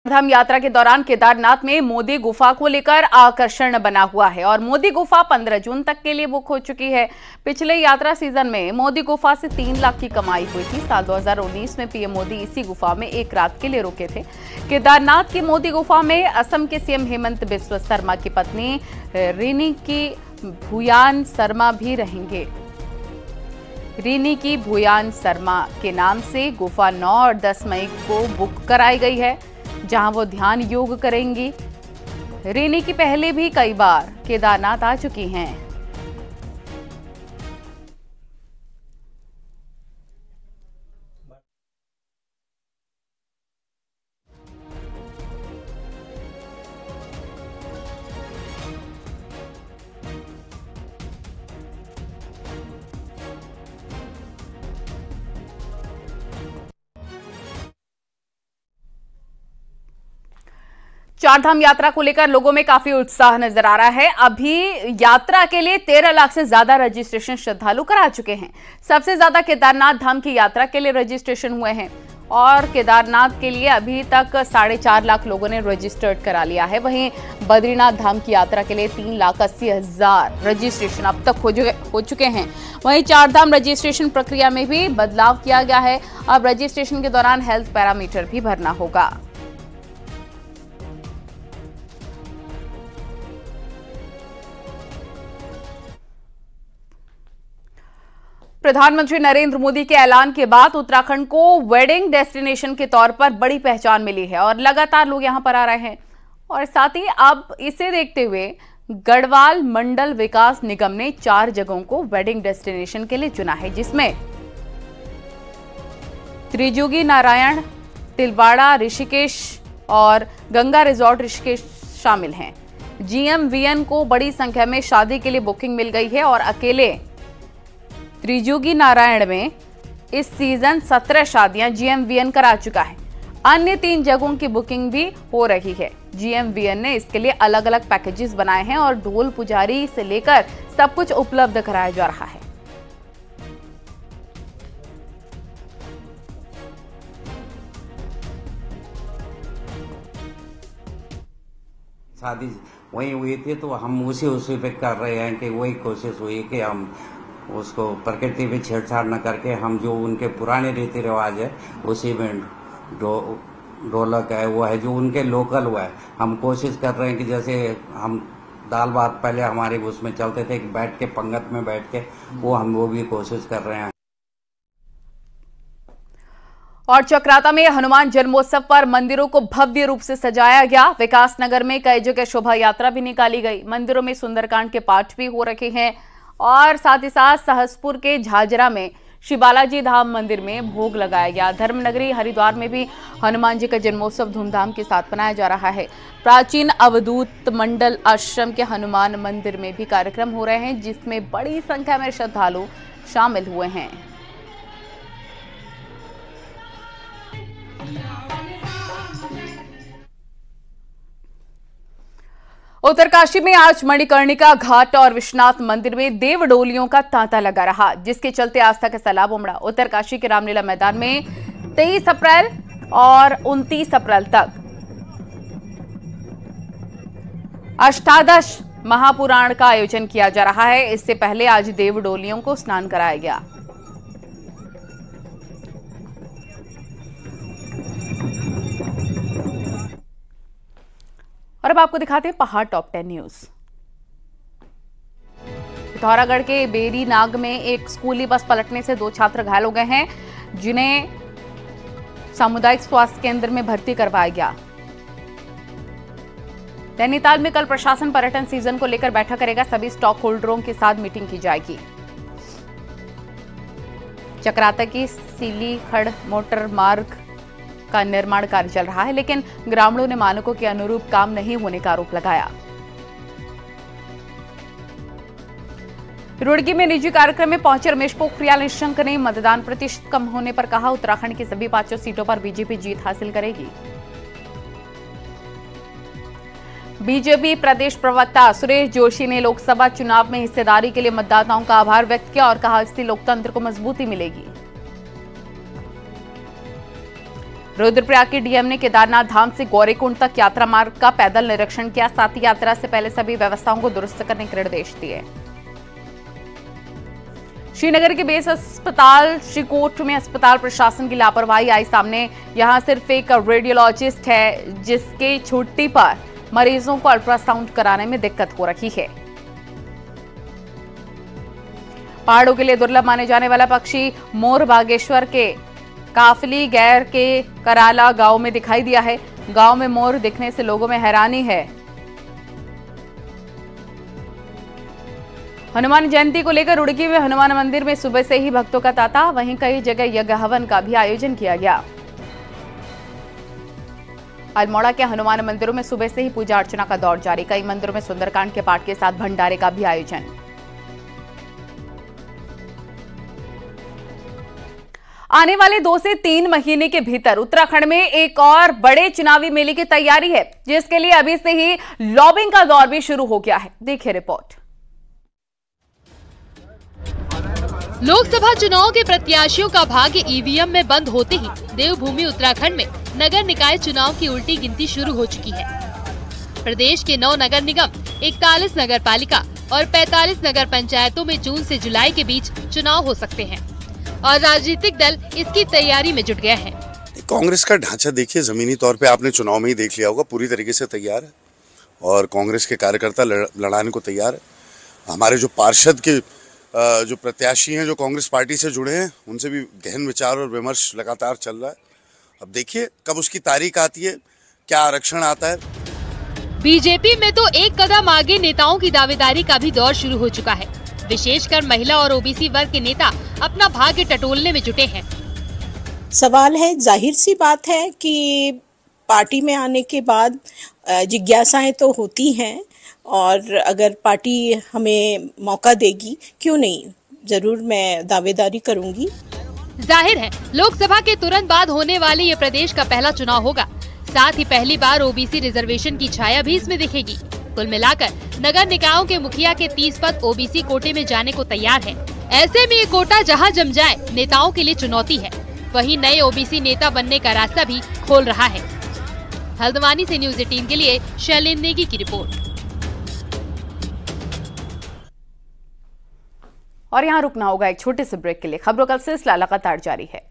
धाम यात्रा के दौरान केदारनाथ में मोदी गुफा को लेकर आकर्षण बना हुआ है और मोदी गुफा 15 जून तक के लिए बुक हो चुकी है। पिछले यात्रा सीजन में मोदी गुफा से 3 लाख की कमाई हुई थी। साल 2019 में पीएम मोदी इसी गुफा में एक रात के लिए रुके थे। केदारनाथ की मोदी गुफा में असम के सीएम हेमंत बिस्वा शर्मा की पत्नी रीनी की भूयान शर्मा भी रहेंगे। रीनी की भूयान शर्मा के नाम से गुफा 9 और 10 मई को बुक कराई गई है, जहां वो ध्यान योग करेंगी। रीनी की पहले भी कई बार केदारनाथ आ चुकी हैं। चारधाम यात्रा को लेकर लोगों में काफी उत्साह नजर आ रहा है। अभी यात्रा के लिए 13 लाख से ज्यादा रजिस्ट्रेशन श्रद्धालु करा चुके हैं। सबसे ज्यादा केदारनाथ धाम की यात्रा के लिए रजिस्ट्रेशन हुए हैं और केदारनाथ के लिए अभी तक 4.5 लाख लोगों ने रजिस्टर्ड करा लिया है। वहीं बद्रीनाथ धाम की यात्रा के लिए 3,80,000 रजिस्ट्रेशन अब तक हो चुके हैं। वहीं चारधाम रजिस्ट्रेशन प्रक्रिया में भी बदलाव किया गया है। अब रजिस्ट्रेशन के दौरान हेल्थ पैरामीटर भी भरना होगा। प्रधानमंत्री नरेंद्र मोदी के ऐलान के बाद उत्तराखंड को वेडिंग डेस्टिनेशन के तौर पर बड़ी पहचान मिली है और लगातार लोग यहां पर आ रहे हैं। और साथ ही अब इसे देखते हुए गढ़वाल मंडल विकास निगम ने 4 जगहों को वेडिंग डेस्टिनेशन के लिए चुना है, जिसमें त्रिजुगी नारायण, तिलवाड़ा ऋषिकेश और गंगा रिजॉर्ट ऋषिकेश शामिल हैं। GMVN को बड़ी संख्या में शादी के लिए बुकिंग मिल गई है और अकेले त्रिजुगी नारायण में इस सीजन 17 शादियां GMVN करा चुका है। अन्य 3 जगहों की बुकिंग भी हो रही है। GMVN ने इसके लिए अलग अलग पैकेजेस बनाए हैं और ढोल पुजारी से लेकर सब कुछ उपलब्ध कराया जा रहा है। शादी वही हुई थी तो हम उसी पे कर रहे हैं कि वही कोशिश हुई कि हम उसको प्रकृति में छेड़छाड़ न करके हम जो उनके पुराने रीति रिवाज है उसी में ढोलक है वो है जो उनके लोकल हुआ है। हम कोशिश कर रहे हैं कि जैसे हम दाल भात पहले हमारे उसमें चलते थे कि बैठ के पंगत में बैठ के वो भी कोशिश कर रहे हैं। और चक्राता में हनुमान जन्मोत्सव पर मंदिरों को भव्य रूप से सजाया गया। विकास नगर में कई जगह शोभा यात्रा भी निकाली गई। मंदिरों में सुंदरकांड के पाठ भी हो रखे हैं और साथ ही साथ सहसपुर के झाझरा में श्री बालाजी धाम मंदिर में भोग लगाया गया। धर्मनगरी हरिद्वार में भी हनुमान जी का जन्मोत्सव धूमधाम के साथ मनाया जा रहा है। प्राचीन अवधूत मंडल आश्रम के हनुमान मंदिर में भी कार्यक्रम हो रहे हैं, जिसमें बड़ी संख्या में श्रद्धालु शामिल हुए हैं। उत्तरकाशी में आज मणिकर्णिका घाट और विश्वनाथ मंदिर में देवडोलियों का तांता लगा रहा, जिसके चलते आस्था का सैलाब उमड़ा। उत्तरकाशी के रामलीला मैदान में 23 अप्रैल और 29 अप्रैल तक अष्टादश महापुराण का आयोजन किया जा रहा है। इससे पहले आज देवडोलियों को स्नान कराया गया। और अब आपको दिखाते हैं पहाड़ टॉप 10 न्यूज। पिथौरागढ़ के बेरी नाग में एक स्कूली बस पलटने से 2 छात्र घायल हो गए हैं, जिन्हें सामुदायिक स्वास्थ्य केंद्र में भर्ती करवाया गया। नैनीताल में कल प्रशासन पर्यटन सीजन को लेकर बैठक करेगा। सभी स्टॉक होल्डरों के साथ मीटिंग की जाएगी। चक्राता की सीलीखड़ मोटर मार्ग का निर्माण कार्य चल रहा है, लेकिन ग्रामीणों ने मानकों के अनुरूप काम नहीं होने का आरोप लगाया। रुड़की में निजी कार्यक्रम में पहुंचे रमेश पोखरियाल निशंक ने मतदान प्रतिशत कम होने पर कहा, उत्तराखंड की सभी 5 सीटों पर बीजेपी जीत हासिल करेगी। बीजेपी प्रदेश प्रवक्ता सुरेश जोशी ने लोकसभा चुनाव में हिस्सेदारी के लिए मतदाताओं का आभार व्यक्त किया और कहा, इससे लोकतंत्र को मजबूती मिलेगी। रुद्रप्रयाग के डीएम ने केदारनाथ धाम से गौरीकुंड तक यात्रा मार्ग का पैदल निरीक्षण किया। साथ ही यात्रा से पहले सभी व्यवस्थाओं को दुरुस्त करने के निर्देश दिए। श्रीनगर के बेस अस्पताल श्रीकोट में अस्पताल प्रशासन की लापरवाही आई सामने। यहां सिर्फ एक रेडियोलॉजिस्ट है जिसके छुट्टी पर मरीजों को अल्ट्रासाउंड कराने में दिक्कत हो रही है। पहाड़ों के लिए दुर्लभ माने जाने वाला पक्षी मोर बागेश्वर के काफली गैर के कराला गांव में दिखाई दिया है। गांव में मोर दिखने से लोगों में हैरानी है। हनुमान जयंती को लेकर रुड़की में हनुमान मंदिर में सुबह से ही भक्तों का तांता। वहीं कई जगह यज्ञ हवन का भी आयोजन किया गया। अल्मोड़ा के हनुमान मंदिरों में सुबह से ही पूजा अर्चना का दौर जारी। कई मंदिरों में सुंदरकांड के पाठ के साथ भंडारे का भी आयोजन। आने वाले 2 से 3 महीने के भीतर उत्तराखंड में एक और बड़े चुनावी मेले की तैयारी है, जिसके लिए अभी से ही लॉबिंग का दौर भी शुरू हो गया है। देखिए रिपोर्ट। लोकसभा चुनाव के प्रत्याशियों का भाग्य ईवीएम में बंद होते ही देवभूमि उत्तराखंड में नगर निकाय चुनाव की उल्टी गिनती शुरू हो चुकी है। प्रदेश के 9 नगर निगम, 41 नगर पालिका और 45 नगर पंचायतों में जून से जुलाई के बीच चुनाव हो सकते हैं और राजनीतिक दल इसकी तैयारी में जुट गए हैं। कांग्रेस का ढांचा देखिए, जमीनी तौर पे आपने चुनाव में ही देख लिया होगा, पूरी तरीके से तैयार है और कांग्रेस के कार्यकर्ता लड़ाने को तैयार है। हमारे जो पार्षद के जो प्रत्याशी हैं जो कांग्रेस पार्टी से जुड़े हैं, उनसे भी गहन विचार और विमर्श लगातार चल रहा है। अब देखिए कब उसकी तारीख आती है, क्या आरक्षण आता है। बीजेपी में तो एक कदम आगे नेताओं की दावेदारी का भी दौर शुरू हो चुका है। विशेषकर महिला और ओबीसी वर्ग के नेता अपना भाग्य टटोलने में जुटे हैं। सवाल है, जाहिर सी बात है कि पार्टी में आने के बाद जिज्ञासाएं तो होती हैं और अगर पार्टी हमें मौका देगी, क्यों नहीं, जरूर मैं दावेदारी करूंगी। जाहिर है लोकसभा के तुरंत बाद होने वाले ये प्रदेश का पहला चुनाव होगा। साथ ही पहली बार ओबीसी रिजर्वेशन की छाया भी इसमें दिखेगी। कुल मिलाकर नगर निकायों के मुखिया के 30 पद ओबीसी कोटे में जाने को तैयार है। ऐसे में ये कोटा जहां जम जाए, नेताओं के लिए चुनौती है। वहीं नए ओबीसी नेता बनने का रास्ता भी खोल रहा है। हल्द्वानी से न्यूज़ 18 के लिए शैलेंद्र नेगी की रिपोर्ट। और यहाँ रुकना होगा एक छोटे से ब्रेक के लिए। खबरों का सिलसिला लगातार जारी है।